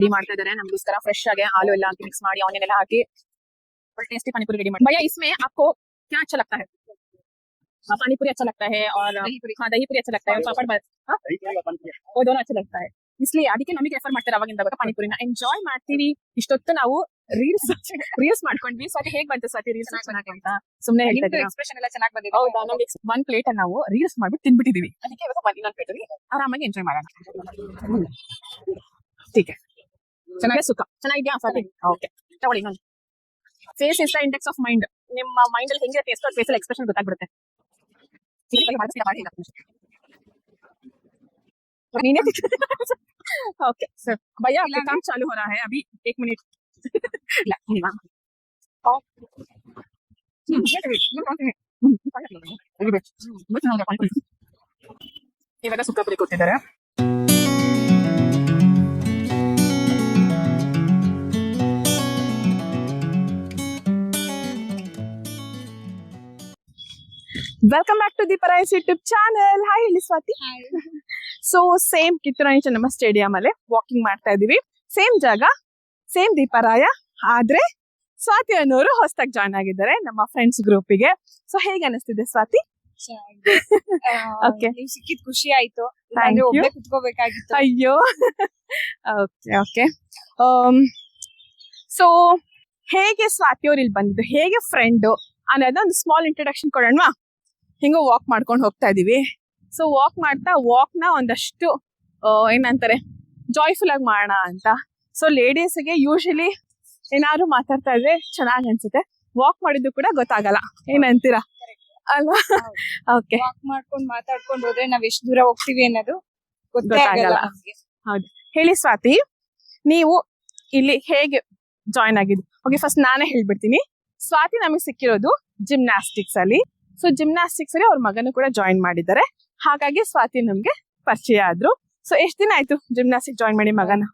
Ready ಮಾಡ್ತಾ इधर नमस्कार फ्रेश आगे आलू ಎಲ್ಲ ಹಾಕಿ ಮಿಕ್ಸ್ ಮಾಡಿ ಆನಿಯನ್ ಎಲ್ಲ ಹಾಕಿ और टेस्टी पानी पूरी रेडी ಮಾಡಿ भैया इसमें आपको क्या अच्छा लगता है पानी पूरी अच्छा लगता है और हाँ दही पूरी अच्छा लगता है और पापड़ वो दोनों अच्छा लगता है इसलिए ಅದಕ್ಕೆ ನಮಗೆ ರೆಫರ್ ಮಾಡ್ತಾರೆ ಅವಾಗಿಂದ ಪಾನಿ ಪೂರಿನ ಎಂಜಾಯ್ ಮಾಡ್ತೀವಿ ಇಷ್ಟೊತ್ತು ನಾವು ರೀಲ್ಸ್ ಮಾಡ್ಕೊಂಡ್ವಿ ಸ್ವಾತಿ ಹೇಗ್ ಬಂತು ಸ್ವಾತಿ ರೀಲ್ಸ್ ಚೆನ್ನಾಗಿ ಅಂತ ಸುಮ್ಮನೆ ಹೇಳ್ತಾ ಇದ್ದೀನಿ ಎಕ್ಸ್ಪ್ರೆಷನ್ ಎಲ್ಲ ಚೆನ್ನಾಗಿ ಬಂದಿದೆ ಹೌದಾ ನಮಗೆ ಒನ್ ಪ್ಲೇಟ್ ಅನ್ನು ನಾವು ರೀಲ್ಸ್ ಮಾಡ್ಬಿಟ್ಟು ತಿನ್ಬಿಟ್ಟಿದೀವಿ ಅದಕ್ಕೆ ಇವಾಗ ಬಂದು ಇನ್ನೊಂದು ಪ್ಲೇಟ್ ಅಲ್ಲಿ ಆರಾಮಾಗಿ ಎಂಜಾಯ್ ಮಾಡೋಣ ठीक है ಚೆನ್ನಾಗಿ ಸುಖ ಚೆನ್ನಾಗಿದ್ಯಾ ಸ್ವಾತಿ ಓಕೆ ತಗೊಳ್ಳಿ ಇನ್ನೊಂದು face is the index of mind ನಿಮ್ಮ ಮೈಂಡ್ ಅಲ್ಲಿ ಹೆಂಗಿರುತ್ತೆ ಎಷ್ಟು ಫೇಸ್ ಅಲ್ಲಿ ಎಕ್ಸ್ಪ್ರೆಷನ್ ಗೊತ್ತಾಗ್ಬಿಡುತ್ತೆ ओके सर भैया आपका काम चालू हो रहा है अभी 1 मिनट ಇವಾಗ ಸುಕ್ಕ ಪುರಿ ಕೊಟ್ಟಿದ್ದಾರೆ welcome back to Deepa Rai's YouTube channel hi ಹೇಳಿ Swathi so same Kittur Rani Chennamma stadium ಅಲ್ಲೇ ವಾಕಿಂಗ್ ಮಾಡ್ತಾ ಇದೀವಿ ಸೇಮ್ ಜಾಗ ಸೇಮ್ ದೀಪರಾಯ ಆದ್ರೆ ಸ್ವಾತಿ ಅನ್ನೋರು ಹೊಸದಾಗಿ ಜಾಯ್ನ್ ಆಗಿದ್ದಾರೆ ನಮ್ಮ ಫ್ರೆಂಡ್ಸ್ ಗ್ರೂಪಿಗೆ ಸೊ ಹೇಗೆ ಅನಿಸ್ತಿದೆ ಸ್ವಾತಿ ಓಕೆ ಸಿಕ್ಕಿದ್ ಖುಷಿ ಆಯ್ತು ಕುತ್ಕೋಬೇಕಾಗಿತ್ತು ಅಯ್ಯೋ ಓಕೆ ಓಕೆ ಸೊ ಹೇಗೆ ಸ್ವಾತಿ ಅವ್ರು ಇಲ್ಲಿ ಬಂದಿದ್ದು ಹೇಗೆ ಫ್ರೆಂಡ್ ಅನ್ನೋದ ಒಂದು ಸ್ಮಾಲ್ ಇಂಟ್ರೊಡಕ್ಷನ್ ಕೊಡೋಣವಾ ಹಿಂಗೋ ವಾಕ್ ಮಾಡ್ಕೊಂಡು ಹೋಗ್ತಾ ಇದೀವಿ ಸೊ ವಾಕ್ ಮಾಡ್ತಾ ವಾಕ್ ನ ಒಂದಷ್ಟು ಏನಂತಾರೆ ಜಾಯ್ಫುಲ್ ಆಗಿ ಮಾಡೋಣ ಅಂತ ಸೊ ಲೇಡೀಸ್ಗೆ ಯೂಶಲಿ ಏನಾದ್ರು ಮಾತಾಡ್ತಾ ಇದ್ರೆ ಚೆನ್ನಾಗ್ ಅನ್ಸುತ್ತೆ ವಾಕ್ ಮಾಡಿದ್ದು ಕೂಡ ಗೊತ್ತಾಗಲ್ಲ ಏನಂತೀರಾ ಅಲ್ವಾ ಓಕೆ ವಾಕ್ ಮಾಡ್ಕೊಂಡು ಮಾತಾಡ್ಕೊಂಡು ಹೋದ್ರೆ ನಾವ್ ಎಷ್ಟು ದೂರ ಹೋಗ್ತೀವಿ ಅನ್ನೋದು ಗೊತ್ತಾಗಲ್ಲ ಹೌದು ಹೇಳಿ ಸ್ವಾತಿ ನೀವು ಇಲ್ಲಿ ಹೇಗೆ ಜಾಯ್ನ್ ಆಗಿದ್ದು ಓಕೆ ಫಸ್ಟ್ ನಾನೇ ಹೇಳ್ಬಿಡ್ತೀನಿ ಸ್ವಾತಿ ನಮಗೆ ಸಿಕ್ಕಿರೋದು ಜಿಮ್ನಾಸ್ಟಿಕ್ಸ್ ಅಲ್ಲಿ ಸೊ ಜಿಮ್ನಾಸ್ಟಿಕ್ಸ್ ಅಲ್ಲಿ ಅವ್ರ ಮಗನು ಕೂಡ ಜಾಯಿನ್ ಮಾಡಿದ್ದಾರೆ ಹಾಗಾಗಿ ಸ್ವಾತಿ ನಮ್ಗೆ ಪರಿಚಯ ಆದ್ರು ಸೊ ಎಷ್ಟ್ ದಿನ ಆಯ್ತು ಜಿಮ್ನಾಸ್ಟಿಕ್ ಜಾಯಿನ್ ಮಾಡಿ ಮಗನ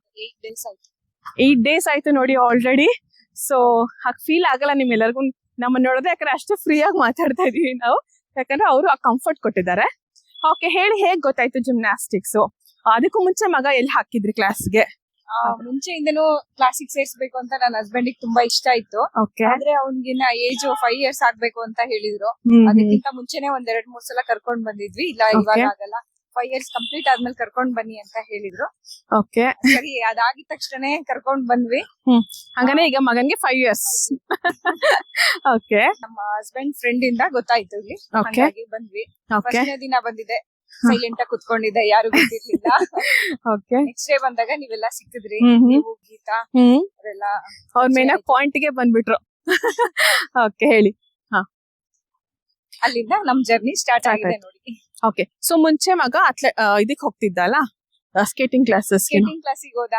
8 days ಆಯ್ತು ನೋಡಿ ಆಲ್ರೆಡಿ ಸೊ ಹಾಗೆ ಫೀಲ್ ಆಗಲ್ಲ ನಿಮ್ಮೆಲ್ಲರಿಗೂ ನಮ್ಮ ನೋಡಿದ್ರೆ ಯಾಕಂದ್ರೆ ಅಷ್ಟು ಫ್ರೀ ಆಗಿ ಮಾತಾಡ್ತಾ ಇದೀವಿ ನಾವು ಯಾಕಂದ್ರೆ ಅವರು ಆ ಕಂಫರ್ಟ್ ಕೊಟ್ಟಿದ್ದಾರೆ ಓಕೆ ಹೇಳಿ ಹೇಗ್ ಗೊತ್ತಾಯ್ತು ಜಿಮ್ನಾಸ್ಟಿಕ್ಸ್ ಅದಕ್ಕೂ ಮುಂಚೆ ಮಗ ಎಲ್ಲಿ ಹಾಕಿದ್ರಿ ಕ್ಲಾಸ್ಗೆ ಮುಂಚೆಯಿಂದನೂ ಕ್ಲಾಸಿಗೆ ಸೇರ್ಸ್ಬೇಕು ಅಂತ ನನ್ನ ಹಸ್ಬೆಂಡ್ ತುಂಬಾ ಇಷ್ಟ ಇತ್ತು ಆದ್ರೆ ಅವ್ನಿಗಿನ್ನ ಏಜ್ 5 years ಆಗ್ಬೇಕು ಅಂತ ಹೇಳಿದ್ರು ಅದಕ್ಕಿಂತ ಮುಂಚೆನೆ 2-3 ಸಲ ಕರ್ಕೊಂಡ್ ಬಂದಿದ್ವಿ ಇಲ್ಲ ಇವಾಗ ಆಗಲ್ಲ 5 years ಕಂಪ್ಲೀಟ್ ಆದ್ಮೇಲೆ ಕರ್ಕೊಂಡ್ ಬನ್ನಿ ಅಂತ ಹೇಳಿದ್ರು ಓಕೆ ಸರಿ ಅದಾಗಿದ ತಕ್ಷಣ ಕರ್ಕೊಂಡ್ ಬಂದ್ವಿ ಹಾಗಾದ್ರೆ ಈಗ ಮಗನ್ಗೆ 5 years ಓಕೆ ನಮ್ಮ ಹಸ್ಬೆಂಡ್ ಫ್ರೆಂಡ್ ಇಂದ ಗೊತ್ತಾಯ್ತು ಇಲ್ಲಿ ಹಾಗಾಗಿ ಬಂದ್ವಿ ಫಸ್ಟ್ನೇ ದಿನ ಬಂದಿದೆ ಸೈಲೆಂಟ್ ಆಗಿ ಕುತ್ಕೊಂಡಿದ್ದೆ ಯಾರು ಗೊತ್ತಿರ್ಲಿಲ್ಲ ಓಕೆ ನೆಕ್ಸ್ಟ್ ಡೇ ಬಂದಾಗ ನೀವೆಲ್ಲ ಸಿಕ್ಕಿದ್ರಿ ನೀವು ಗೀತಾ ಅವರೆಲ್ಲ ಅವ್ರ ಮೇನ್ ಪಾಯಿಂಟ್ ಗೆ ಬಂದ್ಬಿಟ್ರು ಓಕೆ ಹೇಳಿ ಅಲ್ಲಿಂದ ನಮ್ ಜರ್ನಿ ಸ್ಟಾರ್ಟ್ ಆಗಿದೆ ನೋಡಿ ಓಕೆ ಸೊ ಮುಂಚೆ ಮಗ ಇದಕ್ ಹೋಗ್ತಿದ್ದಲ್ಲ ಸ್ಕೇಟಿಂಗ್ ಕ್ಲಾಸಿಗೆ ಹೋದ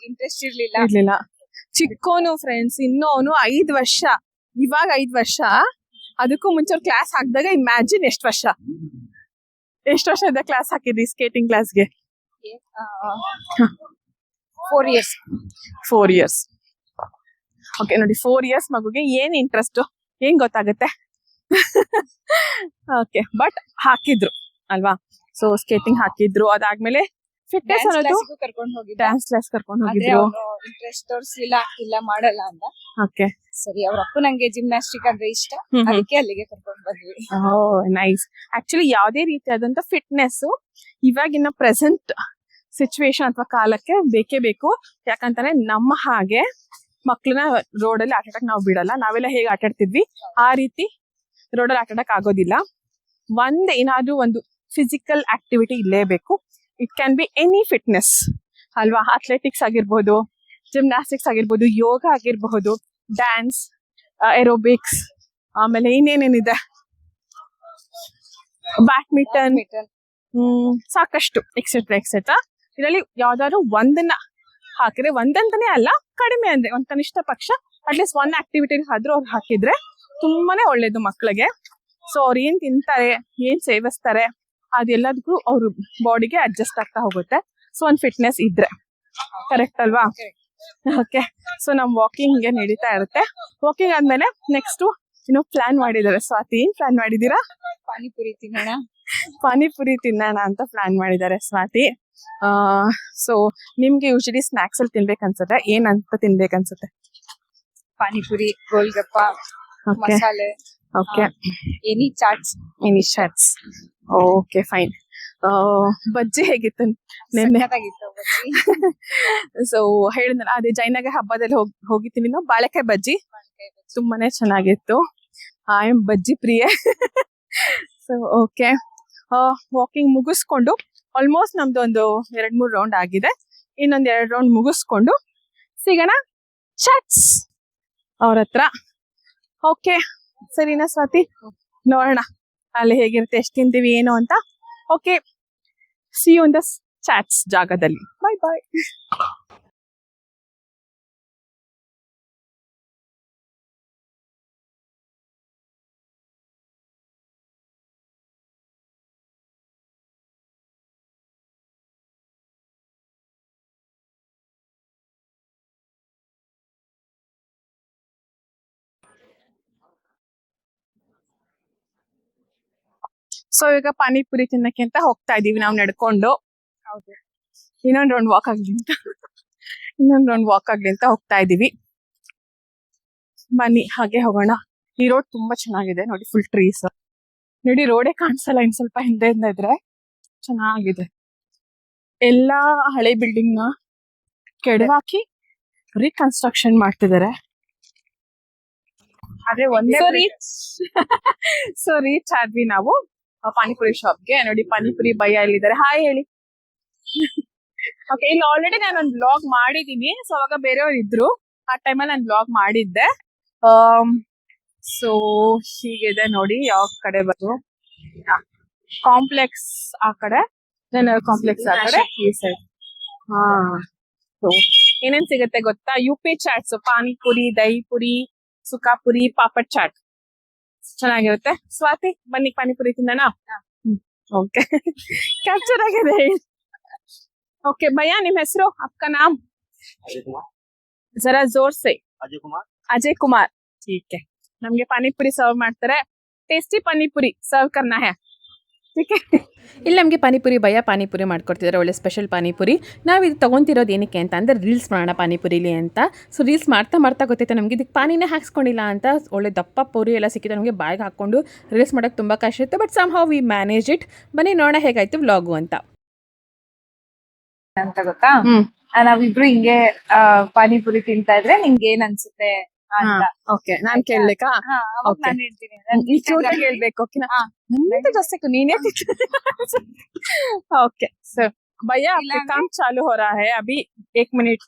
ಇಂಟ್ರೆಸ್ಟ್ ಇರ್ಲಿಲ್ಲ ಚಿಕ್ಕೋನು ಫ್ರೆಂಡ್ಸ್ ಇನ್ನು ಅವನು 5 ವರ್ಷ ಇವಾಗ 5 ವರ್ಷ ಅದಕ್ಕೂ ಮುಂಚೆ ಅವ್ರು ಕ್ಲಾಸ್ ಹಾಕಿದಾಗ ಇಮ್ಯಾಜಿನ್ ಎಷ್ಟು ವರ್ಷದ ಕ್ಲಾಸ್ ಹಾಕಿದ್ರಿ ಸ್ಕೇಟಿಂಗ್ ಕ್ಲಾಸ್ಗೆ 4 years ಓಕೆ ನೋಡಿ 4 years ಮಗುಗೆ ಏನ್ ಇಂಟ್ರೆಸ್ಟ್ ಏನ್ ಗೊತ್ತಾಗುತ್ತೆ ಓಕೆ ಬಟ್ ಹಾಕಿದ್ರು ಅಲ್ವಾ ಸೊ ಸ್ಕೇಟಿಂಗ್ ಹಾಕಿದ್ರು ಅದಾದ್ಮೇಲೆ ಫಿಟ್ನೆಸ್ ಅನ್ನೋದು ಡ್ಯಾನ್ಸ್ ಕ್ಲಾಸ್ ಕರ್ಕೊಂಡು ಹೋಗಿದ್ರು ಇಂಟ್ರೆಸ್ಟ್ ತೋರಿಸಲಿಲ್ಲ ಇಲ್ಲ ಮಾಡಲ್ಲ ಅಂತ ಓಕೆ ಸರಿ ಅವ್ರ ಅಪ್ಪ ನಂಗೆ ಜಿಮ್ನಾಸ್ಟಿಕ್ ಅಂದ್ರೆ ಇಷ್ಟ ಅದಕ್ಕೆ ಅಲ್ಲಿಗೆ ಕರ್ಕೊಂಡು ಬಂದ್ವಿ ನೈಸ್ ಆಕ್ಚುಲಿ ಯಾವ್ದೇ ರೀತಿಯಾದಂತ ಫಿಟ್ನೆಸ್ ಇವಾಗಿನ ಪ್ರೆಸೆಂಟ್ ಸಿಚುವೇಶನ್ ಅಥವಾ ಕಾಲಕ್ಕೆ ಬೇಕೇ ಬೇಕು ಯಾಕಂತಾನೆ ನಮ್ಮ ಹಾಗೆ ಮಕ್ಳನ್ನ ರೋಡಲ್ಲಿ ಆಟಾಡಕ್ ನಾವು ಬಿಡಲ್ಲ ನಾವೆಲ್ಲ ಹೇಗೆ ಆಟಾಡ್ತಿದ್ವಿ ಆ ರೀತಿ ರೋಡಲ್ಲಿ ಆಟಾಡಕ್ ಆಗೋದಿಲ್ಲ ಏನಾದ್ರೂ ಒಂದು ಫಿಸಿಕಲ್ ಆಕ್ಟಿವಿಟಿ ಇಲ್ಲೇಬೇಕು it can be any fitness ಅಲ್ವಾ ಅಥ್ಲೆಟಿಕ್ಸ್ ಆಗಿರ್ಬೋದು ಜಿಮ್ನಾಸ್ಟಿಕ್ಸ್ ಆಗಿರ್ಬೋದು ಯೋಗ ಆಗಿರಬಹುದು ಡ್ಯಾನ್ಸ್ ಏರೋಬಿಕ್ಸ್ ಆಮೇಲೆ ಇನ್ನೇನೇನಿದೆ ಬ್ಯಾಡ್ಮಿಂಟನ್ ಸಾಕಷ್ಟು ಎಕ್ಸೆಟ್ರಾ ಇದರಲ್ಲಿ ಯಾವ್ದಾದ್ರು ಒಂದನ್ನ ಹಾಕಿದ್ರೆ ಒಂದಂತಾನೆ ಅಲ್ಲ ಕಡಿಮೆ ಅಂದ್ರೆ ಒಂದ್ ಕನಿಷ್ಠ ಪಕ್ಷ ಅಟ್ಲೀಸ್ಟ್ ಒನ್ ಆಕ್ಟಿವಿಟಿ ಆದ್ರೂ ಅವ್ರು ಹಾಕಿದ್ರೆ ತುಂಬಾನೇ ಒಳ್ಳೇದು ಮಕ್ಳಿಗೆ ಸೊ ಅವ್ರು ಏನ್ ತಿಂತಾರೆ ಏನ್ ಸೇವಿಸ್ತಾರೆ ಅದೆಲ್ಲದಕ್ಕೂ ಅವ್ರ ಬಾಡಿಗೆ ಅಡ್ಜಸ್ಟ್ ಆಗ್ತಾ ಹೋಗುತ್ತೆ ಸೊ ಒಂದ್ ಫಿಟ್ನೆಸ್ ಇದ್ರೆ ಕರೆಕ್ಟ್ ಅಲ್ವಾ ಓಕೆ ಸೊ ನಮ್ ವಾಕಿಂಗ್ ಗೆ ನಡೀತಾ ಇರುತ್ತೆ ವಾಕಿಂಗ್ ಆದ್ಮೇಲೆ ನೆಕ್ಸ್ಟ್ ಪ್ಲಾನ್ ಮಾಡಿದಾರೆ ಸ್ವಾತಿ ಏನ್ ಪ್ಲಾನ್ ಮಾಡಿದೀರಾ ಪಾನಿಪುರಿ ತಿನ್ನೋಣ ಪಾನಿಪುರಿ ತಿನ್ನೋಣ ಅಂತ ಪ್ಲಾನ್ ಮಾಡಿದ್ದಾರೆ ಸ್ವಾತಿ ಸೊ ನಿಮ್ಗೆ ಯೂಶಲಿ ಸ್ನಾಕ್ಸ್ ಅಲ್ಲಿ ತಿನ್ಬೇಕನ್ಸುತ್ತೆ, ಏನಂತ ತಿನ್ಬೇಕನ್ಸುತ್ತೆ? ಪಾನಿಪುರಿ, ಗೋಲ್ಗಪ್ಪ, ಓಕೆ ಮಸಾಲೆ, okay any chaats. Mini shots. Okay fine. Bajji ಹೇಗಿತ್ತು ನಿನ್ನೆ? ಸಖತ್ತಾಗಿತ್ತು ಬಜ್ಜಿ. ಸೊ ಹೇಳಿದ್ನಲ್ಲ, ಅದೇ ಜೈನಗೆ ಹಬ್ಬದಲ್ಲಿ ಹೋಗಿದ್ದೀನಿ ನಾವು, ಬಾಳೆಕಾಯಿ ಬಜ್ಜಿ ತುಂಬಾನೇ ಚೆನ್ನಾಗಿತ್ತು. ಐ ಆಮ್ ಬಜ್ಜಿ ಪ್ರಿಯೆ. ಸೊ ಓಕೆ, ವಾಕಿಂಗ್ ಮುಗಿಸ್ಕೊಂಡು ಆಲ್ಮೋಸ್ಟ್ ನಮ್ದು ಒಂದು 2-3 ರೌಂಡ್ ಆಗಿದೆ. ಇನ್ನೊಂದ್ 2 ರೌಂಡ್ ಮುಗಿಸ್ಕೊಂಡು ಸಿಗೋಣ ಚಾಟ್ಸ್ ಅವ್ರ ಹತ್ರ. ಓಕೆ ಸರಿನಾ ಸ್ವಾತಿ? ನೋಡೋಣ ಅಲ್ಲಿ ಹೇಗಿರುತ್ತೆ, ಎಷ್ಟು ತಿಂತೀವಿ ಏನು ಅಂತ. Okay, see you in the chaats ಜಾಗದಲ್ಲಿ. ಬಾಯ್ ಬಾಯ್. ಸೊ ಈಗ ಪಾನಿಪುರಿ ತಿನ್ನಕ್ಕೆ ಅಂತ ಹೋಗ್ತಾ ಇದೀವಿ ನಾವು ನಡ್ಕೊಂಡು. ಹೌದು. ಇನ್ನೊಂದ್ ರೌಂಡ್ ವಾಕ್ ಆಗ್ಲಿ ಅಂತ ಹೋಗ್ತಾ ಇದೀವಿ. ಬನ್ನಿ ಹಾಗೆ ಹೋಗೋಣ. ಈ ರೋಡ್ ತುಂಬಾ ಚೆನ್ನಾಗಿದೆ ನೋಡಿ, ಫುಲ್ ಟ್ರೀಸ್ ನೋಡಿ, ರೋಡೇ ಕಾಣಿಸಲ್ಲ ಇನ್ ಸ್ವಲ್ಪ ಹಿಂದೆಯಿಂದ ಇದ್ರೆ. ಚೆನ್ನಾಗಿದೆ. ಎಲ್ಲಾ ಹಳೆ ಬಿಲ್ಡಿಂಗ್ ನ ಕೆಡವಾಕಿ ರೀಕನ್ಸ್ಟ್ರಕ್ಷನ್ ಮಾಡ್ತಿದ್ದಾರೆ. ಆದ್ರೆ ಒಂದೇ ಸೊ ರೀಚ್ ಆದ್ವಿ ನಾವು ಪಾನಿಪುರಿ ಶಾಪ್ಗೆ. ನೋಡಿ ಪಾನಿಪುರಿ ಭಯ್ಯ ಇಲ್ಲಿದ್ದಾರೆ, ಹಾಯ್ ಹೇಳಿ. ಓಕೆ, ಇಲ್ಲಿ ಆಲ್ರೆಡಿ ನಾನು ಒಂದು ಬ್ಲಾಗ್ ಮಾಡಿದೀನಿ. ಸೊ ಅವಾಗ ಬೇರೆಯವ್ರು ಇದ್ರು, ಆ ಟೈಮಲ್ಲಿ ನಾನು ಬ್ಲಾಗ್ ಮಾಡಿದ್ದೆ. ಸೊ ಹೀಗಿದೆ ನೋಡಿ, ಯಾವ ಕಡೆ ಬರು ಕಾಂಪ್ಲೆಕ್ಸ್ ಆ ಕಡೆ, ಕಾಂಪ್ಲೆಕ್ಸ್ ಆ ಕಡೆ ಈ ಸೈಡ್. ಹಾ, ಸೊ ಏನೇನ್ ಸಿಗುತ್ತೆ ಗೊತ್ತಾ? UP ಚಾಟ್ಸ್, ಪಾನಿಪುರಿ, ದಹಿ ಪುರಿ, ಸುಖಾಪುರಿ, ಪಾಪಡ್ ಚಾಟ್ ಚೆನ್ನಾಗಿರುತ್ತೆ. ಸ್ವಾತಿ ಬನ್ನಿ ಪಾನಿಪುರಿ ತಿನ್ನೋಣ. ಓಕೆ, ಕ್ಯಾಪ್ಚರ್ ಆಗಿದೆ. ಓಕೆ ಭಯ್ಯ, ನಿಮ್ ಹೆಸರು? ಅಪ್ಕ ನಾಮ್ ಜರಾ ಜೋರ್ ಸೆ. ಅಜಯ್ ಕುಮಾರ್. ठीक है, ನಮ್ಗೆ ಪಾನಿಪುರಿ ಸರ್ವ್ ಮಾಡ್ತಾರೆ. ಟೇಸ್ಟಿ ಪಾನಿಪುರಿ ಸರ್ವ್ ಕರ್ನಾ ಹೈ. ಇಲ್ಲಿ ನಮಗೆ ಪಾನಿಪುರಿ ಭಯ ಪಾನಿಪುರಿ ಮಾಡ್ಕೊಡ್ತಿದ್ದಾರೆ, ಒಳ್ಳೆ ಸ್ಪೆಷಲ್ ಪಾನಿಪುರಿ. ನಾವು ಇದು ತೊಗೊತಿರೋದು ಏನಕ್ಕೆ ಅಂತ ಅಂದರೆ ರೀಲ್ಸ್ ಮಾಡೋಣ ಪಾನಿಪುರಿಲಿ ಅಂತ. ಸೊ ರೀಲ್ಸ್ ಮಾಡ್ತಾ ಗೊತ್ತೈತೆ ನಮಗೆ ಇದಕ್ಕೆ ಪಾನಿನೇ ಹಾಕ್ಸ್ಕೊಂಡಿಲ್ಲ ಅಂತ. ಒಳ್ಳೆ ದಪ್ಪ ಪುರಿ ಎಲ್ಲ ಸಿಕ್ಕಿದೆ ನಮಗೆ, ಬಾಯಿಗೆ ಹಾಕ್ಕೊಂಡು ರೀಲ್ಸ್ ಮಾಡೋಕ್ಕೆ ತುಂಬ ಕಷ್ಟ ಇತ್ತು. But somehow we manage it. ಬನ್ನಿ ನೋಡೋಣ ಹೇಗಾಯ್ತು ವ್ಲಾಗು ಅಂತ. ಅಂತ ಗೊತ್ತಾ, ನಾವಿಬ್ರು ಹಿಂಗೆ ಪಾನಿಪುರಿ ತಿಂತಾ ಇದ್ರೆ ನಿಂಗೆ ಏನ್ ಅನ್ಸುತ್ತೆ ಅಂತ. ಓಕೆ, ನಾನ್ ಕೇಳ್ಬೇಕಾ? ಅವಾಗ Okay. ನಾನು ಹೇಳ್ತೀನಿ. ಈ ಚೂಟಾಗಿ ಹೇಳ್ಬೇಕು. ಓಕೆನಾ? ನನ್ನಿಂದ ಜಾಸ್ತಿ ನೀನೇ ओके सर भैया आपका काम चालू हो रहा है अभी 1 मिनट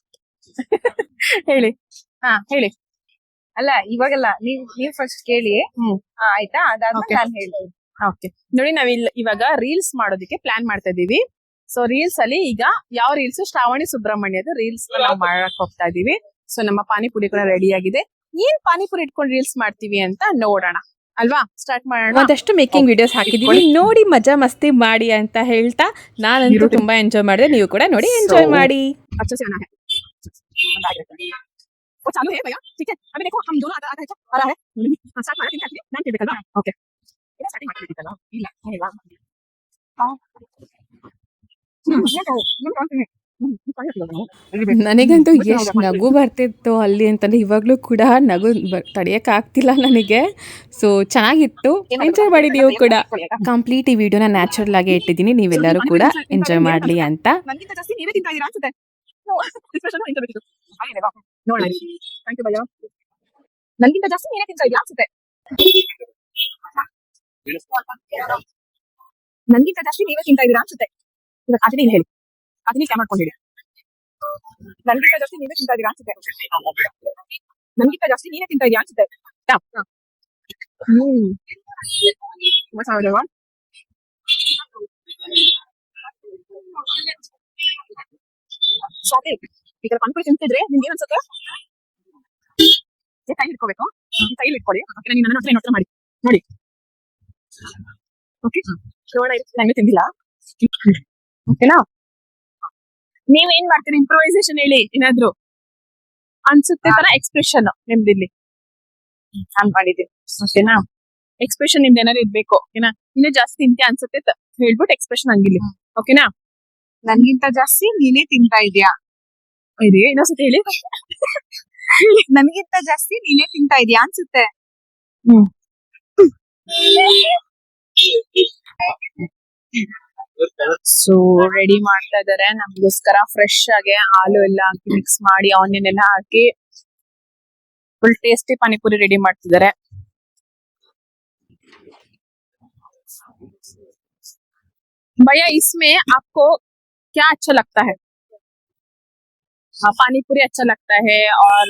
ಹೇಳಿ. ಹಾ ಹೇಳಿ. ಅಲ್ಲ ಇವಾಗಲ್ಲ, ನೀವ್ ಫಸ್ಟ್ ಕೇಳಿ. ಆಯ್ತಾ, ಅದಾದ್ಮೇಲೆ ನಾನು ಹೇಳ್ತೀನಿ. ಓಕೆ ನೋಡಿ, ನಾವ್ ಇವಾಗ ರೀಲ್ಸ್ ಮಾಡೋದಕ್ಕೆ ಪ್ಲಾನ್ ಮಾಡ್ತಾ ಇದೀವಿ. ಸೊ ರೀಲ್ಸ್ ಅಲ್ಲಿ ಈಗ ಯಾವ ರೀಲ್ಸ್? ಶ್ರಾವಣಿ ಸುಬ್ರಹ್ಮಣ್ಯದ ರೀಲ್ಸ್ ನಾವು ಮಾಡಕ್ ಹೋಗ್ತಾ ಇದೀವಿ. ಸೊ ನಮ್ಮ ಪಾನಿಪುರಿ ಕೂಡ ರೆಡಿ ಆಗಿದೆ. ಏನ್ ಪಾನಿಪುರಿ ಇಟ್ಕೊಂಡು ರೀಲ್ಸ್ ಮಾಡ್ತೀವಿ ಅಂತ ನೋಡೋಣ ಅಲ್ವಾ? ಸ್ಟಾರ್ಟ್ ಮಾಡೋಣ. ಒಂದಷ್ಟು ಮೇಕಿಂಗ್ ವಿಡಿಯೋಸ್ ಹಾಕಿದೀವಿ, ನೋಡಿ ಮಜಾ ಮಸ್ತಿ ಮಾಡಿ ಅಂತ ಹೇಳ್ತಾ ನಾನಂತೂ ತುಂಬಾ ಎಂಜಾಯ್ ಮಾಡಿದೆ. ನೀವು ಕೂಡ ನೋಡಿ ಎಂಜಾಯ್ ಮಾಡಿ. अच्छा से आना है, वो चालू है भैया, ठीक है? अभी देखो हम दोनों आधा आधा आ रहा है. स्टार्ट मारते हैं नाम के बेकल ओके ಇದು ಸ್ಟಾರ್ಟಿಂಗ್ ಮಾಡ್ತೀವಿ ಕಲ್ಲ ಇಲ್ಲ ಹೇಳವಾ ನನಗಂತೂ ಎಷ್ಟು ನಗು ಬರ್ತಿತ್ತು ಅಲ್ಲಿ ಅಂತಂದ್ರೆ, ಇವಾಗ್ಲೂ ಕೂಡ ನಗು ತಡೆಯಕ್ ಆಗ್ತಿಲ್ಲ ನನಗೆ. ಸೊ ಚೆನ್ನಾಗಿತ್ತು, ಎಂಜಾಯ್ ಮಾಡಿ ನೀವು ಕೂಡ. ಕಂಪ್ಲೀಟ್ ಈ ವಿಡಿಯೋನ ನ್ಯಾಚುರಲ್ ಆಗಿ ಇಟ್ಟಿದ್ದೀನಿ, ನೀವೆಲ್ಲರೂ ಕೂಡ ಎಂಜಾಯ್ ಮಾಡ್ಲಿ ಅಂತ. ನನಗಿಂತ ಜಾಸ್ತಿ ನೀವೇ ತಿಂತಾ ಇದ್ದೀರಾ ಅನ್ಸುತ್ತೆ. ನೋಡಿ ಥ್ಯಾಂಕ್ ಯು ಭಯ್ಯ. ನನಗಿಂತ ಜಾಸ್ತಿ ನೀವೇ ತಿಂತಾ ಇದ್ದೀರಾ ಅನ್ಸುತ್ತೆ. ನನಗಿಂತ ಜಾಸ್ತಿ ನೀವೇ ತಿಂತಾ ಇದ್ದೀರಾ ಅನ್ಸುತ್ತೆ. ಇವಾಗ ಅದನ್ನೇ ಇಲ್ಲಿ ಹೇಳಿ, ಅದನ್ನೇ ಕ್ಯಾಮ್ ಮಾಡ್ಕೊಂಡು ಹೇಳಿ. ನನಗಿಂತ ಜಾಸ್ತಿ ನೀವೇ ತಿಂತಾ ಇದ್ದೀರಾ ಅನ್ಸುತ್ತೆ. ನನಗಿಂತ ಜಾಸ್ತಿ ನೀವೇ ತಿಂತಾ ಇದ್ದೀರಾ ಅನ್ಸುತ್ತೆ. ತುಂಬಾ ಚೆನ್ನಾಗಿದೆವಾ? ಸ್ವಾತಿ, ಈ ತರ ಪಾನಿಪುರಿ ತಿಂತಿದ್ರೆ ನಿಮ್ಗೆ ಏನ್ ಅನ್ಸುತ್ತೆ? ಕೈ ಹಿಡ್ಕೋಬೇಕು, ಕೈಲಿ ಇಟ್ಕೊಳ್ಳಿ. ಓಕೆ, ನಾನು ನನ್ನ ಹತ್ರ ನೋಡ್ತಾ ಮಾಡಿ ನೋಡಿ. ಓಕೆ, ನೋಡ ನಂಗೆ ತಿಂದಿಲ್ಲ. ಓಕೆನಾ? ನೀವ್ ಏನ್ ಮಾಡ್ತೀರಿ? ಇಂಪ್ರೂವೈಸೇಷನ್ ಹೇಳಿ ಏನಾದ್ರು ಅನ್ಸುತ್ತೆ ತರ ಎಕ್ಸ್ಪ್ರೆಷನ್ ನಿಮ್ದಿಲ್ಲಿ ನಾನ್ ಮಾಡಿದ್ದೀನಿ. ಓಕೆನಾ? ಎಕ್ಸ್ಪ್ರೆಷನ್ ನಿಮ್ದು ಏನಾದ್ರು ಇರ್ಬೇಕು. ಓಕೆನಾ? ಇನ್ನೂ ಜಾಸ್ತಿ ತಿಂತೆ ಅನ್ಸುತ್ತೆ ಹೇಳ್ಬಿಟ್ಟು ಎಕ್ಸ್ಪ್ರೆಷನ್ ಹಂಗಿಲ್ಲ. ಓಕೆನಾ? ನನ್ಗಿಂತ ಜಾಸ್ತಿ ನೀನೇ ತಿಂತಾ ಇದೀಯಾ. ಇದೆ ಇನ್ನೊಂದ್ಸತಿ ಹೇಳಿ. ನನ್ಗಿಂತ ಜಾಸ್ತಿ ನೀನೇ ತಿಂತಾ ಇದೀಯಾ ಅನ್ಸುತ್ತೆ. ಸೊ ರೆಡಿ ಮಾಡ್ತಾ ಇದಾರೆ ನಮ್ಗೋಸ್ಕರ ಫ್ರೆಶ್ ಆಗಿ ಹಾಲು ಎಲ್ಲ ಹಾಕಿ ಮಿಕ್ಸ್ ಮಾಡಿ ಆನಿಯನ್ ಎಲ್ಲ ಹಾಕಿ ಫುಲ್ ಟೇಸ್ಟಿ ಪಾನಿಪುರಿ ರೆಡಿ ಮಾಡ್ತಿದ್ದಾರೆ. भैया इसमें आपको क्या अच्छा लगता है? हाँ पानी पूरी अच्छा लगता है और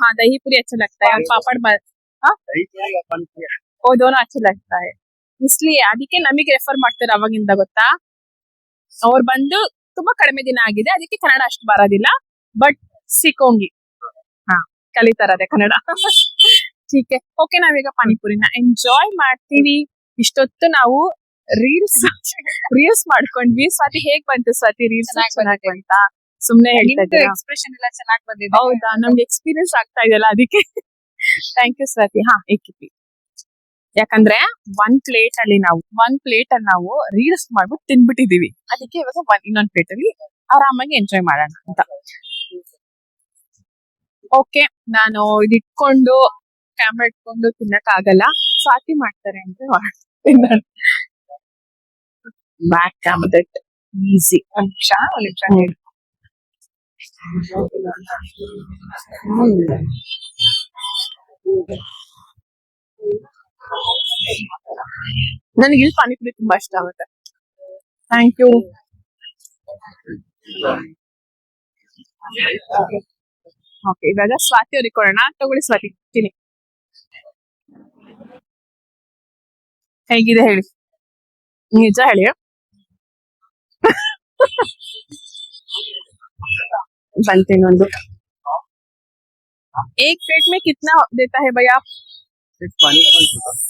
हाँ दही पूरी अच्छा लगता है और पापड़ वो दोनों अच्छा लगता है. इसलिए ಅದಕ್ಕೆ ನಮಗೆ ರೆಫರ್ ಮಾಡ್ತಾರೆ ಅವಾಗಿಂದ ಗೊತ್ತಾ. ಅವ್ರು ಬಂದು ತುಂಬಾ ಕಡಿಮೆ ದಿನ ಆಗಿದೆ ಅದಕ್ಕೆ ಕನ್ನಡ ಅಷ್ಟು ಬರೋದಿಲ್ಲ ಬಟ್ ಸಿಕ್ಕೋಂಗಿ ಹಾ ಕಲಿತಾರದೆ ಕನ್ನಡ. ठीक है ಓಕೆ ನಾವೀಗ ಪಾನಿಪುರಿನ ಎಂಜಾಯ್ ಮಾಡ್ತೀವಿ. ಇಷ್ಟೊತ್ತು ನಾವು ರೀಲ್ಸ್ ಮಾಡ್ಕೊಂಡ್ವಿ. ಸ್ವಾತಿ ಹೇಗ್ ಬಂತು ಸ್ವಾತಿ ರೀಲ್ಸ್ ಚೆನ್ನಾಗಿ ಅಂತ ಸುಮ್ನೆ ಹೇಳ್ತಾ ಇದ್ದೀರಾ? ಎಕ್ಸ್ಪ್ರೆಷನ್ ಎಲ್ಲ ಚೆನ್ನಾಗಿ ಬಂದಿದೆ. ಹೌದಾ ನಮ್ಗೆ ಎಕ್ಸ್ಪೀರಿಯನ್ಸ್ ಆಗ್ತಾ ಇದೆಯಲ್ಲ ಅದಕ್ಕೆ ಥ್ಯಾಂಕ್ ಯು ಸ್ವಾತಿ. ಹಾ ಏಕಿಪಿ ಯಾಕಂದ್ರೆ ಒಂದ್ ಪ್ಲೇಟ್ ಅಲ್ಲಿ ನಾವು ರೀಲ್ಸ್ ಮಾಡ್ಬಿಟ್ಟು ತಿನ್ಬಿಟ್ಟಿದೀವಿ ಅದಕ್ಕೆ ಇವಾಗ ಇನ್ನೊಂದ್ ಪ್ಲೇಟ್ ಅಲ್ಲಿ ಆರಾಮಾಗಿ ಎಂಜಾಯ್ ಮಾಡೋಣ ಅಂತ. ಓಕೆ ನಾನು ಇಟ್ಕೊಂಡು ಕ್ಯಾಮ್ರಾ ಇಟ್ಕೊಂಡು ತಿನ್ನಕ್ ಆಗಲ್ಲ, ಸ್ವಾತಿ ಮಾಡ್ತಾರೆ ಅಂತ ತಿನ್ನೋಣ. Back camera that easy. ಒಂದ್ ನಿಮಿಷ ಹೇಳಿ. ನನಗೆ ಇಲ್ಲಿ ಪಾನಿಪುರಿ ತುಂಬಾ ಇಷ್ಟ ಆಗುತ್ತೆ. Thank you. ಓಕೆ ಇವಾಗ ಸ್ವಾತಿ ಅವ್ರಿಗೆ ಕೊಡೋಣ. ತಗೊಳ್ಳಿ ಸ್ವಾತಿ ತಿನ್ನಿ. ಹೇಗಿದೆ ಹೇಳಿ, ನಿಜ ಹೇಳಿ. बनते नंदू एक प्लेट में कितना देता है भैया?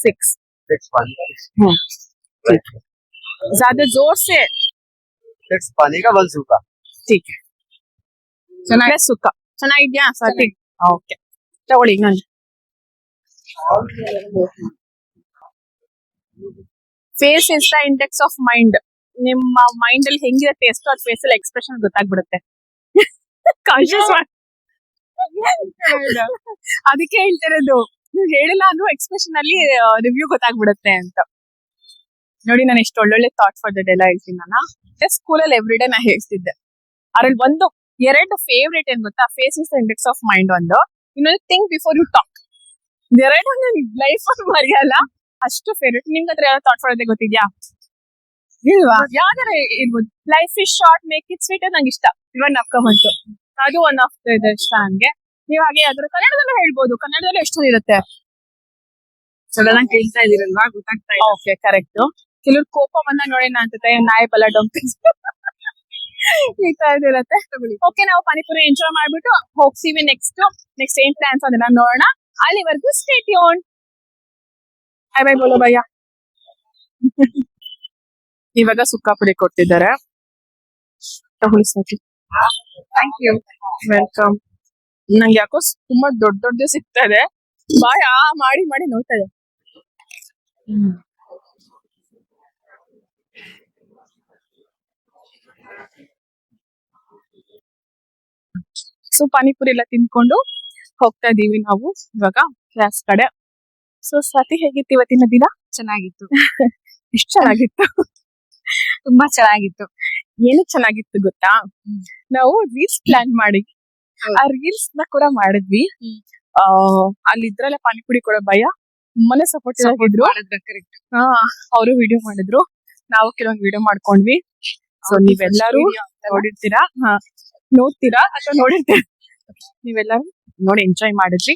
6 ज्यादा जोर से 6 पानी का 1 सूखा. ठीक है ಚೆನ್ನಾಗಿ ಸುಕ್ಕ ಚೆನ್ನಾಗಿದ್ಯಾ ಸ್ವಾತಿ? ಓಕೆ ತಗೊಳ್ಳಿ ಇನ್ನೊಂದು. Face is the index of mind. ನಿಮ್ಮ ಮೈಂಡ್ ಅಲ್ಲಿ ಹೆಂಗಿದೆ ಟೇಸ್ಟ್ ಅದು ಫೇಸ್ ಅಲ್ಲಿ ಎಕ್ಸ್ಪ್ರೆಷನ್ ಗೊತ್ತಾಗ್ಬಿಡುತ್ತೆ. ಕಾನ್ಶಿಯಸ್ ಅದಕ್ಕೆ ಹೇಳ್ತಿರೋದು, ನೀವು ಹೇಳಿಲ್ಲ ಅಂದ್ರೂ ಎಕ್ಸ್ಪ್ರೆಷನ್ ಅಲ್ಲಿ ರಿವ್ಯೂ ಗೊತ್ತಾಗ್ಬಿಡುತ್ತೆ ಅಂತ. ನೋಡಿ ನಾನು ಎಷ್ಟು ಒಳ್ಳೊಳ್ಳೆ ಥಾಟ್ ಫಾರ್ ದಟ್ ಎಲ್ಲ ಹೇಳ್ತೀನಿ. ನಾನು ಸ್ಕೂಲಲ್ಲಿ ಎವ್ರಿ ಡೇ ನಾ ಹೇಳ್ತಿದ್ದೆ. ಅದ್ರಲ್ಲಿ ಎರಡು ಫೇವ್ರೇಟ್ ಏನ್ ಗೊತ್ತಾ? Face is the index of mind ಒಂದು, ಇನ್ನೊಂದು ಥಿಂಕ್ ಬಿಫೋರ್ ಯು ಟಾಕ್. ಎರಡು ನನ್ನ ಲೈಫ್ ಅಲ್ಲಿ ಮರೆಯಲ್ಲ, ಅಷ್ಟು ಫೇವ್ರೇಟ್. ನಿಮ್ಗೆ ಹತ್ರ ಯಾವ ಥಾಟ್ ಫಾರ್ ಗೊತ್ತಿದ್ಯಾ? ಇಲ್ವಾ? ಯಾವ್ದಾರ ಇರ್ಬೋದು. Life is short make it sweet ನಂಗೆ ಇಷ್ಟ. ಇವನ್ ಅಪ್ಕೊಂಬಂತು ಅದು ಒನ್ ಆಫ್ ದ ಇಷ್ಟ ನನ್ಗೆ. ನೀವು ಹಾಗೆ ಯಾವ್ದಾದ್ರು ಕನ್ನಡದಲ್ಲೂ ಹೇಳ್ಬೋದು. ಕನ್ನಡದಲ್ಲೂ ಎಷ್ಟೊಂದು ಇರುತ್ತೆ. ಸಡನ್ ಕೇಳ್ತಾ ಇದೀರಲ್ವಾ, ಗೊತ್ತಾಗ್ತಾ ಇದೆ. Okay correct. ಕೆಲವ್ರು ಕೋಪ ಬಂದಾಗ ನೋಡಿ ಅನ್ಸುತ್ತೆ ನಾಯಿ ಬಲ ಡೊಂಕ್ ಈ ತರದಿರುತ್ತೆ. ಓಕೆ ನಾವು ಪಾನಿಪುರಿ ಎಂಜಾಯ್ ಮಾಡ್ಬಿಟ್ಟು ಹೋಗ್ತೀವಿ. ನೆಕ್ಸ್ಟ್ ಏನ್ ಪ್ಲಾನ್ಸ್ ಅದನ್ನ ನೋಡೋಣ. ಅಲ್ಲಿವರೆಗೂ ಸ್ಟೇ ಟ್ಯೂನ್ಡ್. ಬೈ ಬೈ ಬೋಲೋ ಭಯ್ಯ. ಇವಾಗ ಸುಕ್ಕ ಪುಡಿ ಕೊಡ್ತಿದ್ದಾರೆ. ತಗೊಳ್ಳಿ ಸ್ವಾತಿ. Thank you. ವೆಲ್ಕಮ್. ನಂಗೆ ಯಾಕೋ ತುಂಬಾ ದೊಡ್ಡ ಸಿಗ್ತಾ ಇದೆ. ಬಾಯ್ ಮಾಡಿ ನೋಡ್ತಾ ಇದೆ. ಸೊ ಪಾನಿಪುರಿ ಎಲ್ಲ ತಿನ್ಕೊಂಡು ಹೋಗ್ತಾ ಇದೀವಿ ನಾವು ಇವಾಗ ಕ್ಲಾಸ್ ಕಡೆ. ಸೊ ಸ್ವಾತಿ ಹೇಗಿತ್ತು ಇವತ್ತಿನ ದಿನ? ಚೆನ್ನಾಗಿತ್ತು. ಎಷ್ಟು ಚೆನ್ನಾಗಿತ್ತು? ತುಂಬಾ ಚೆನ್ನಾಗಿತ್ತು. ಏನು ಚೆನ್ನಾಗಿತ್ತು ಗೊತ್ತಾ? ನಾವು ರೀಲ್ಸ್ ಪ್ಲಾನ್ ಮಾಡಿ ಆ ರೀಲ್ಸ್ ನ ಕೂಡ ಮಾಡಿದ್ವಿ. ಅಲ್ಲಿ ಇದ್ರಲ್ಲ ಪಾನಿಪುರಿ ಕೊಡೋ ಭಯ ತುಂಬಾನೇ ಸಪೋರ್ಟ್ ಆಗಿದ್ರು. ಅವರು ವಿಡಿಯೋ ಮಾಡಿದ್ರು, ನಾವು ಕೆಲವೊಂದು ವಿಡಿಯೋ ಮಾಡ್ಕೊಂಡ್ವಿ. ಸೊ ನೀವೆಲ್ಲರೂ ನೋಡಿರ್ತೀರಾ, ನೋಡ್ತೀರಾ ಅಥವಾ ನೋಡಿರ್ತೀರಾ, ನೀವೆಲ್ಲರೂ ನೋಡಿ ಎಂಜಾಯ್ ಮಾಡಿದ್ವಿ.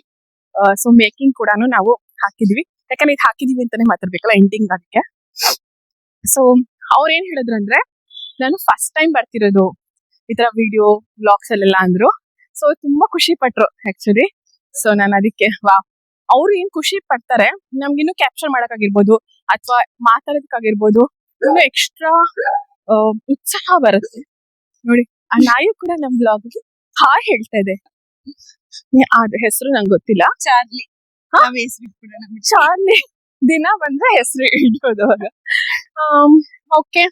ಸೊ ಮೇಕಿಂಗ್ ಕೂಡ ನಾವು ಹಾಕಿದ್ವಿ. ಯಾಕಂದ್ರೆ ಇದು ಹಾಕಿದೀವಿ ಅಂತಾನೆ ಮಾತಾಡ್ಬೇಕಲ್ಲ ಎಂಡಿಂಗ್ ಅದಕ್ಕೆ. ಸೊ ಅವ್ರ ಏನ್ ಹೇಳಿದ್ರು ಅಂದ್ರೆ, ನಾನು ಫಸ್ಟ್ ಟೈಮ್ ಬರ್ತಿರೋದು ಈ ತರ ವಿಡಿಯೋ ವ್ಲಾಗ್ಸ್ ಅಲ್ಲೆಲ್ಲ ಅಂದ್ರು. ಸೊ ತುಂಬಾ ಖುಷಿ ಪಟ್ರು ಆಕ್ಚುಲಿ. ಸೊ ನಾನು ಅದಕ್ಕೆ ಅವ್ರು ಏನ್ ಖುಷಿ ಪಡ್ತಾರೆ, ನಮ್ಗಿನ್ನು ಕ್ಯಾಪ್ಚರ್ ಮಾಡಕ್ಕಾಗಿರ್ಬೋದು ಅಥವಾ ಮಾತಾಡೋದಕ್ಕಾಗಿರ್ಬೋದು ಇನ್ನು ಎಕ್ಸ್ಟ್ರಾ ಉತ್ಸಾಹ ಬರುತ್ತೆ. ನೋಡಿ ಆ ನಾಯಿ ಕೂಡ ನಮ್ ಬ್ಲಾಗ್ ಹಾಯ್ ಹೇಳ್ತಾ ಇದೆ. ಅದ ಹೆಸರು ನಂಗೆ ಗೊತ್ತಿಲ್ಲ. ಚಾರ್ಲಿ. ಚಾರ್ಲಿ ದಿನ ಬಂದ್ರೆ ಹೆಸರು ಇಡೋದು ಅವಾಗ. ಓಕೆ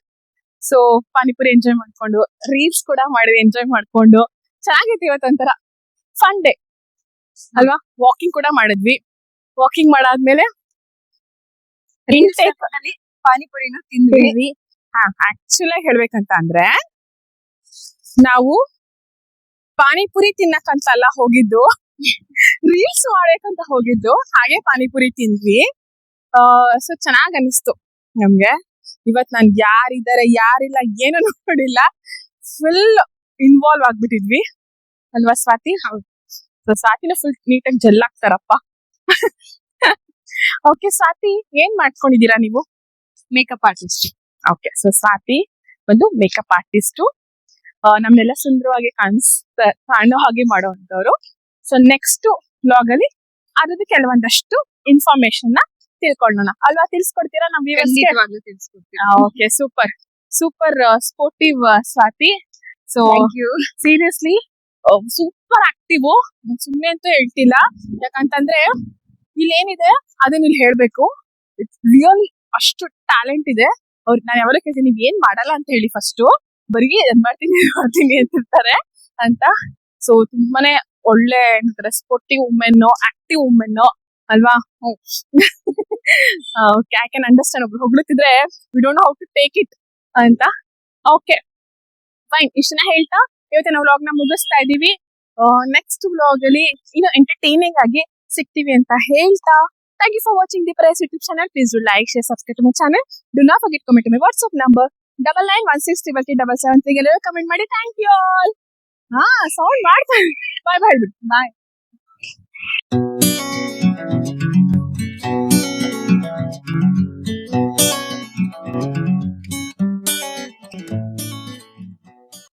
ಸೊ ಪಾನಿಪುರಿ ಎಂಜಾಯ್ ಮಾಡ್ಕೊಂಡು ರೀಲ್ಸ್ ಕೂಡ ಮಾಡಿದ್ವಿ, ಎಂಜಾಯ್ ಮಾಡ್ಕೊಂಡು ಚೆನ್ನಾಗಿತ್ತು. ಇವತ್ತೊಂಥರ ಫನ್ ಡೇ ಅಲ್ವಾ. ವಾಕಿಂಗ್ ಕೂಡ ಮಾಡಿದ್ವಿ. ವಾಕಿಂಗ್ ಮಾಡಾದ್ಮೇಲೆ ಪಾನಿಪುರಿನ ತಿಂದ್ವಿ. ಆಕ್ಚುಲಿ ಹೇಳ್ಬೇಕಂತ ಅಂದ್ರೆ ನಾವು ಪಾನಿಪುರಿ ತಿನ್ನಕ್ಕಂತ ಅಲ್ಲ ಹೋಗಿದ್ದು, ರೀಲ್ಸ್ ಮಾಡ್ಬೇಕಂತ ಹೋಗಿದ್ದು. ಹಾಗೆ ಪಾನಿಪುರಿ ತಿಂದ್ವಿ. ಸೊ ಚೆನ್ನಾಗ್ ಅನಿಸ್ತು ನಮ್ಗೆ. ಇವತ್ ನಾನ್ ಯಾರಿದ್ದಾರೆ ಯಾರಿಲ್ಲ ಏನು ನೋಡಿಲ್ಲ, ಫುಲ್ ಇನ್ವಾಲ್ವ್ ಆಗ್ಬಿಟ್ಟಿದ್ವಿ ಅಲ್ವಾ ಸ್ವಾತಿ? ಹೌದು. ಸೊ ಸ್ವಾತಿನ ಫುಲ್ ನೀಟಾಗಿ ಜೆಲ್ ಆಗ್ತಾರಪ್ಪ. ಓಕೆ ಸ್ವಾತಿ, ಏನ್ ಮಾಡ್ಕೊಂಡಿದೀರಾ ನೀವು? Makeup artist. Okay, so Swathi ಒಂದು ಮೇಕಪ್ ಆರ್ಟಿಸ್ಟು. ನಮ್ನೆಲ್ಲ ಸುಂದರವಾಗಿ ಕಾಣೋ ಹಾಗೆ ಮಾಡುವಂತವ್ರು. ಸೊ ನೆಕ್ಸ್ಟ್ ವ್ಲಾಗ್ ಅಲ್ಲಿ ಅದ್ರದ್ದು ಕೆಲವೊಂದಷ್ಟು ಇನ್ಫಾರ್ಮೇಶನ್ ನ ತಿಳ್ಕೊಳ್ಳೋಣ ಅಲ್ವಾ? ತಿಳಿಸ್ಕೊಡ್ತೀರಾ ನಮ್ ವ್ಯೂವರ್ಸ್ಗೆ? ಖಂಡಿತವಾಗ್ಲೂ ತಿಳಿಸ್ಕೊಡ್ತೀನಿ. Okay, super super sportive Swathi. So seriously super active. ಸುಮ್ನೆ ಅಂತೂ ಹೇಳ್ತಿಲ್ಲ, ಯಾಕಂತಂದ್ರೆ ಇಲ್ಲಿ ಏನಿದೆ ಅದನ್ನ ಇಲ್ಲಿ ಹೇಳ್ಬೇಕು. ಇಟ್ಸ್ ರಿಯಲಿ ಅಷ್ಟು ಟ್ಯಾಲೆಂಟ್ ಇದೆ ಅವ್ರಿಗೆ. ನಾನು ಯಾವಾಗ ಕೇಳ್ತೀನಿ ನೀವ್ ಏನ್ ಮಾಡಲ್ಲ ಅಂತ ಹೇಳಿ, ಫಸ್ಟ್ ಬರೀ ಅದ್ ಮಾಡ್ತೀನಿ ಅಂತಿರ್ತಾರೆ ಅಂತ. ಸೊ ತುಂಬಾನೇ ಒಳ್ಳೆ ಏನಂತಾರೆ ಸ್ಪೋರ್ಟಿವ್ ವುಮೆನ್, ಆಕ್ಟಿವ್ ವುಮೆನ್ ಅಲ್ವಾ? I can understand. ಒಬ್ರು ಹೊಗಳುತ್ತಿದ್ರೆ we don't know how to take it ಅಂತ. ಓಕೆ ಫೈನ್, ಇಷ್ಟನ್ನ ಹೇಳ್ತಾ ಇವತ್ತಿನ ವ್ಲಾಗ್ ನ ಮುಗಿಸ್ತಾ ಇದೀವಿ. ನೆಕ್ಸ್ಟ್ ವ್ಲಾಗ್ ಅಲ್ಲಿ ಇನ್ನು ಎಂಟರ್ಟೈನಿಂಗ್ ಆಗಿ ಸಿಗ್ತೀವಿ ಅಂತ ಹೇಳ್ತಾ, thank you for watching the Press YouTube channel. Please do like, share, subscribe to my channel. Do not forget to comment to my WhatsApp number 99163377 ಗೆ ಕಮೆಂಟ್ ಮಾಡಿ. Thank you all. ಸೌಂಡ್ ಮಾಡ್ತಾರೆ. ಬಾಯ್ ಬಾಯ್. ಬಾಯ್.